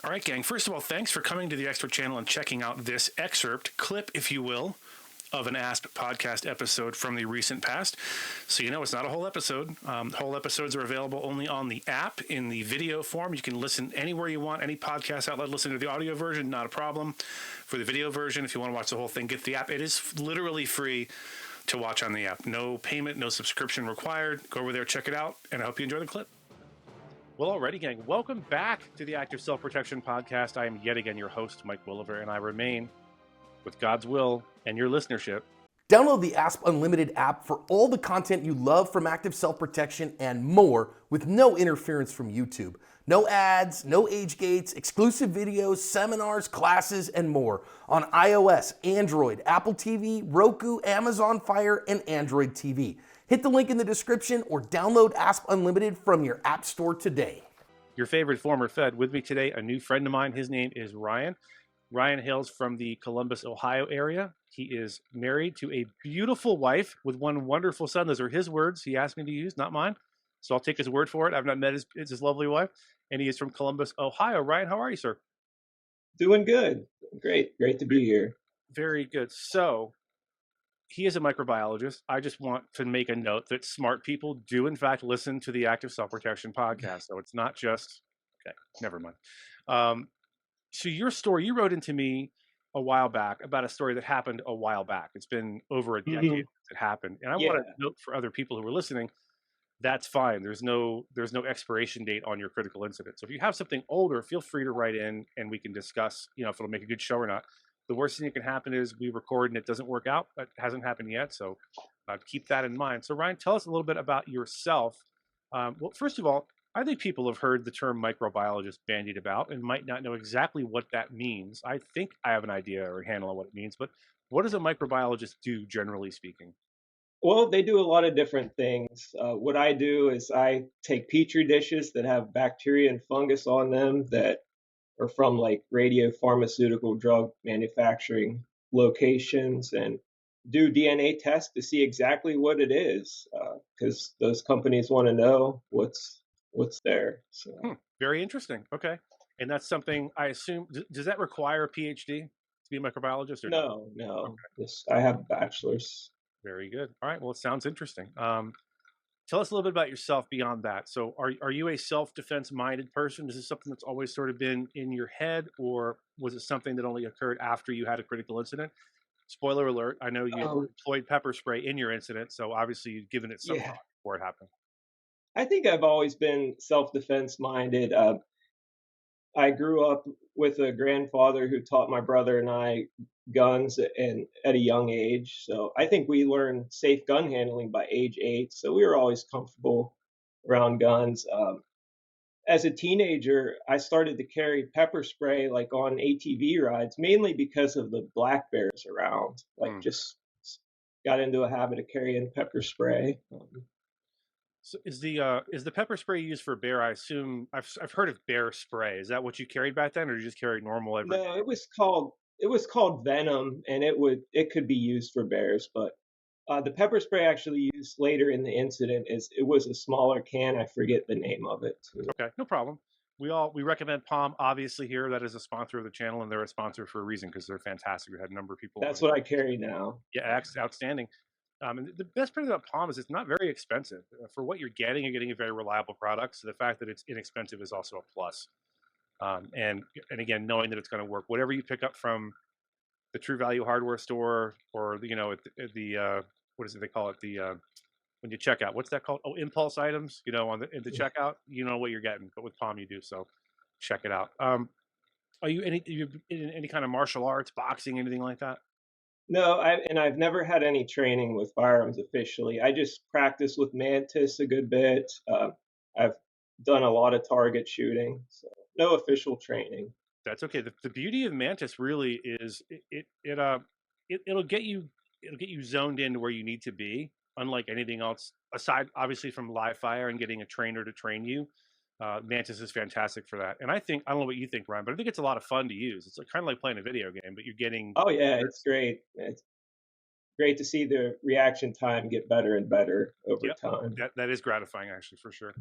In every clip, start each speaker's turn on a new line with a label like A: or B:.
A: All right, gang. First of all, thanks for coming to the Excerpt channel and checking out this excerpt, clip, if you will, of an ASP podcast episode from the recent past. So you know it's not a whole episode. Whole episodes are available only on the app in the video form. You can listen anywhere you want, any podcast outlet, listen to the audio version, not a problem. For the video version, if you want to watch the whole thing, get the app. It is literally free to watch on the app. No payment, no subscription required. Go over there, check it out, and I hope you enjoy the clip. Well, alrighty, gang. Welcome back to the Active Self-Protection Podcast. I am yet again your host, Mike Williver, and I remain, with God's will and your listenership.
B: Download the ASP Unlimited app for all the content you love from Active Self-Protection and more with no interference from YouTube. No ads, no age gates, exclusive videos, seminars, classes, and more on iOS, Android, Apple TV, Roku, Amazon Fire, and Android TV. Hit the link in the description or download ASP Unlimited from your app store today.
A: Your favorite former Fed. With me today, a new friend of mine. His name is Ryan. Ryan hails from the Columbus, Ohio area. He is married to a beautiful wife with one wonderful son. Those are his words he asked me to use, not mine. So I'll take his word for it. I've not met his lovely wife. And he is from Columbus, Ohio. Ryan, how are you, sir?
C: Doing good. Great to be here.
A: Very good. So he is a microbiologist. I just want to make a note that smart people do, in fact, listen to the Active Self-Protection Podcast. So it's not just, okay, never mind. So your story, you wrote into me a while back about a story that happened a while back. It's been over a decade since it happened. And I want to note for other people who are listening, that's fine. There's no expiration date on your critical incident. So if you have something older, feel free to write in and we can discuss, if it'll make a good show or not. The worst thing that can happen is we record and it doesn't work out. That hasn't happened yet. So keep that in mind. So Ryan, tell us a little bit about yourself. Well, first of all, I think people have heard the term microbiologist bandied about and might not know exactly what that means. I think I have an idea or a handle on what it means, but what does a microbiologist do, generally speaking?
C: Well, they do a lot of different things. What I do is I take petri dishes that have bacteria and fungus on them that are from like radiopharmaceutical drug manufacturing locations and do DNA tests to see exactly what it is, because those companies want to know what's there. So.
A: Very interesting. Okay. And that's something I assume, does that require a PhD to be a microbiologist? Or
C: no?
A: Okay.
C: I have a bachelor's.
A: Very good. All right. Well, it sounds interesting. Tell us a little bit about yourself beyond that. So are you a self-defense minded person? Is this something that's always sort of been in your head, or was it something that only occurred after you had a critical incident? Spoiler alert, I know you employed pepper spray in your incident, so obviously you've given it some thought before it happened.
C: I think I've always been self-defense minded. I grew up with a grandfather who taught my brother and I guns and at a young age. So I think we learned safe gun handling by age 8. So we were always comfortable around guns. As a teenager, I started to carry pepper spray like on ATV rides, mainly because of the black bears around. Just got into a habit of carrying pepper spray.
A: So is the pepper spray used for bear? I assume I've heard of bear spray. Is that what you carried back then, or did you just carry normal every day?
C: No, it was called Venom, and it could be used for bears, but the pepper spray actually used later in the incident it was a smaller can. I forget the name of it.
A: Okay, no problem. We recommend Palm, obviously, here. That is a sponsor of the channel, and they're a sponsor for a reason because they're fantastic. We had a number of people.
C: That's what I carry now.
A: Yeah, outstanding. And the best part about Palm is it's not very expensive. For what you're getting a very reliable product. So the fact that it's inexpensive is also a plus. And again, knowing that it's going to work, whatever you pick up from the True Value hardware store, or at the what is it they call it, when you check out, what's that called? Oh, impulse items. In the checkout, you know what you're getting, but with Palm you do. So check it out. Are you in any kind of martial arts, boxing, anything like that?
C: No, I've never had any training with firearms officially. I just practice with Mantis a good bit. I've done a lot of target shooting, so no official training.
A: That's okay. The beauty of Mantis really is it'll get you zoned into where you need to be. Unlike anything else, aside obviously from live fire and getting a trainer to train you, Mantis is fantastic for that. And I don't know what you think, Ryan, but I think it's a lot of fun to use. It's kind of like playing a video game, but you're getting.
C: Oh yeah, it's great. It's great to see the reaction time get better and better over time.
A: That is gratifying, actually, for sure.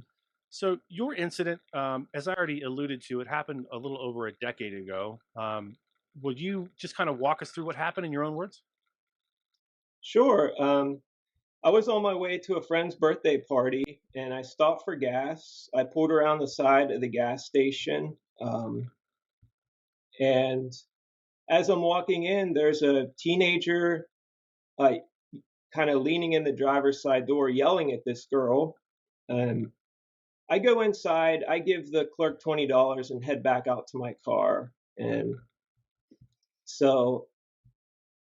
A: So your incident, as I already alluded to, it happened a little over a decade ago. Would you just kind of walk us through what happened in your own words?
C: Sure. I was on my way to a friend's birthday party and I stopped for gas. I pulled around the side of the gas station. And as I'm walking in, there's a teenager uh, kind of leaning in the driver's side door yelling at this girl. Um, I go inside, I give the clerk $20 and head back out to my car. And so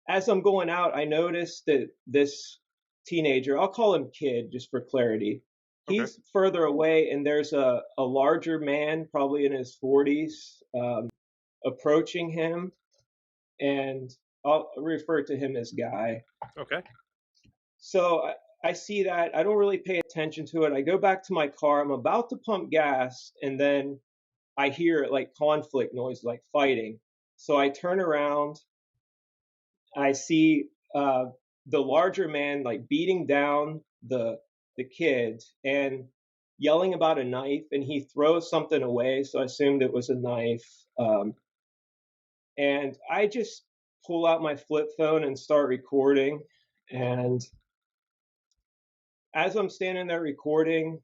C: as I'm going out, I noticed that this teenager, I'll call him kid just for clarity,
A: Okay.
C: he's further away and there's a larger man, probably in his 40s, approaching him. And I'll refer to him as Guy.
A: Okay.
C: So I see that. I don't really pay attention to it. I go back to my car. I'm about to pump gas, and then I hear like conflict noise, like fighting. So I turn around. I see the larger man like beating down the kid and yelling about a knife, and he throws something away. So I assumed it was a knife. And I just pull out my flip phone and start recording. And as I'm standing there recording,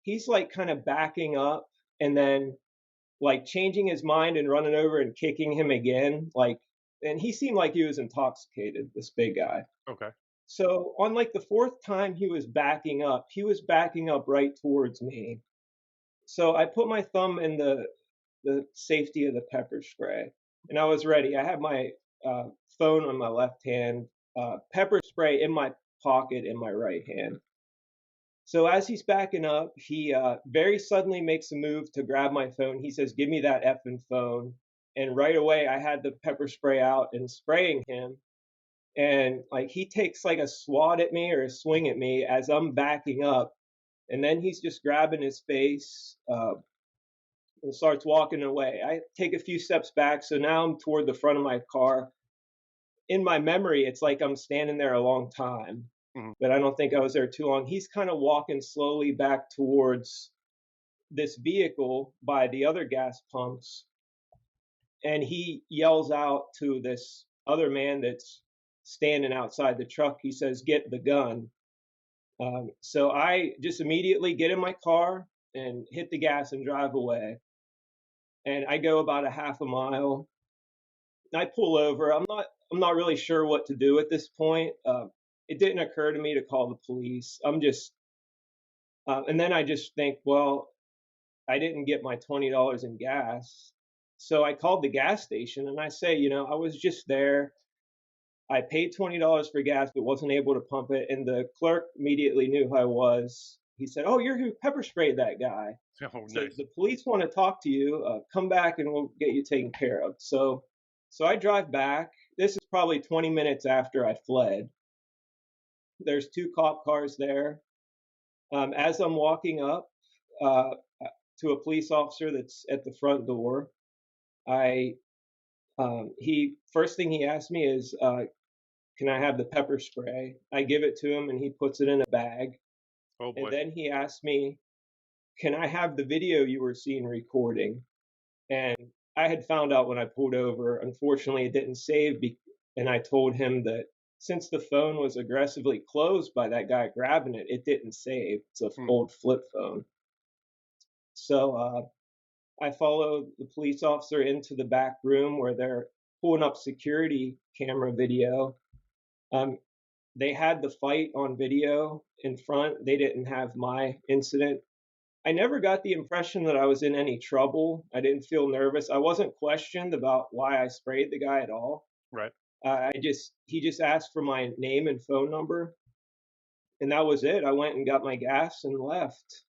C: he's like kind of backing up and then like changing his mind and running over and kicking him again. Like, and he seemed like he was intoxicated, this big guy.
A: Okay.
C: So on like the fourth time he was backing up right towards me. So I put my thumb in the safety of the pepper spray, and I was ready. I had my uh, phone on my left hand, pepper spray in my pocket in my right hand. So as he's backing up, he very suddenly makes a move to grab my phone. He says, "Give me that effing phone!" And right away, I had the pepper spray out and spraying him. And like he takes like a swat at me or a swing at me as I'm backing up, and then he's just grabbing his face and starts walking away. I take a few steps back, so now I'm toward the front of my car. In my memory, it's like I'm standing there a long time,
A: Mhm.
C: but I don't think I was there too long. He's kind of walking slowly back towards this vehicle by the other gas pumps, and he yells out to this other man that's standing outside the truck. He says, "Get the gun." So I just immediately get in my car and hit the gas and drive away. And I go about a half a mile. I pull over. I'm not really sure what to do at this point. It didn't occur to me to call the police. And then I just think, well, I didn't get my $20 in gas. So I called the gas station and I say, I was just there. I paid $20 for gas, but wasn't able to pump it. And the clerk immediately knew who I was. He said, "Oh, you're who pepper sprayed that guy."
A: Oh,
C: So
A: nice.
C: the police want to talk to you. Come back and we'll get you taken care of. So I drive back. This is probably 20 minutes after I fled. There's two cop cars there. As I'm walking up uh, to a police officer that's at the front door, I he first thing he asked me is, "Can I have the pepper spray?" I give it to him, and he puts it in a bag.
A: Oh
C: And
A: boy.
C: then he asked me, "Can I have the video you were seen recording?" And I had found out when I pulled over, unfortunately, it didn't save. And I told him that since the phone was aggressively closed by that guy grabbing it, it didn't save. It's an
A: Hmm.
C: old flip phone. So I followed the police officer into the back room where they're pulling up security camera video. Um, they had the fight on video in front. They didn't have my incident. I never got the impression that I was in any trouble. I didn't feel nervous. I wasn't questioned about why I sprayed the guy at all.
A: Right.
C: He just asked for my name and phone number, and that was it. I went and got my gas and left.